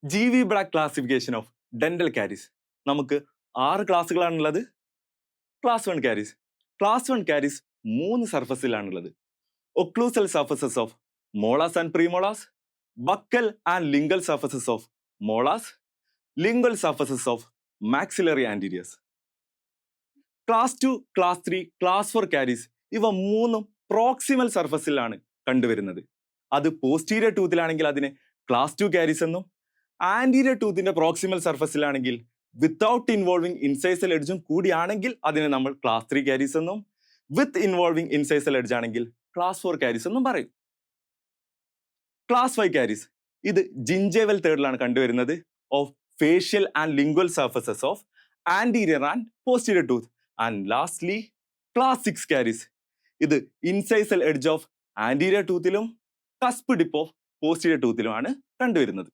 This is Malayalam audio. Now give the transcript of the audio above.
G V Black classification of dental caries. നമുക്ക് 6 ക്ലാസ്സുകളാണുള്ളത്. Class 1 caries. ക്ലാസ് 1 കാരീസ് 3 സർഫസിലാണുള്ളത്. Occlusal surfaces of molars and premolars, buccal and lingual surfaces of molars, lingual surfaces of maxillary anteriors. Class 2, class 3, class 4 caries ഇവ മൂന്നും പ്രോക്സിമൽ സർഫസിലാണ് കണ്ടുവരുന്നത്. അത് പോസ്റ്റീരിയർ ടൂത്തിലാണെങ്കിൽ അതിനെ ക്ലാസ് 2 കാരീസ് എന്നും, ആന്റീരിയർ ടൂത്തിന്റെ പ്രോക്സിമൽ സർഫസിലാണെങ്കിൽ വിത്തൗട്ട് ഇൻവോൾവിംഗ് ഇൻസൈസൽ എഡ്ജും കൂടിയാണെങ്കിൽ അതിനെ നമ്മൾ ക്ലാസ് 3 കാരീസ് എന്നും, വിത്ത് ഇൻവോൾവിംഗ് ഇൻസൈസൽ എഡ്ജ് ആണെങ്കിൽ ക്ലാസ് 4 കാരീസ് എന്നും പറയും. ക്ലാസ് 5 കാരീസ് ഇത് ജിഞ്ചേവൽ തേർഡിലാണ് കണ്ടുവരുന്നത്. Of facial and lingual surfaces of anterior and posterior tooth. And lastly class 6 caries ഇത് ഇൻസൈസൽ എഡ്ജ് ഓഫ് ആന്റീരിയർ ടൂത്തിലും കസ്പ് ടിപ്പ് ഓഫ് പോസ്റ്റീരിയർ ടൂത്തിലുമാണ് കണ്ടുവരുന്നത്.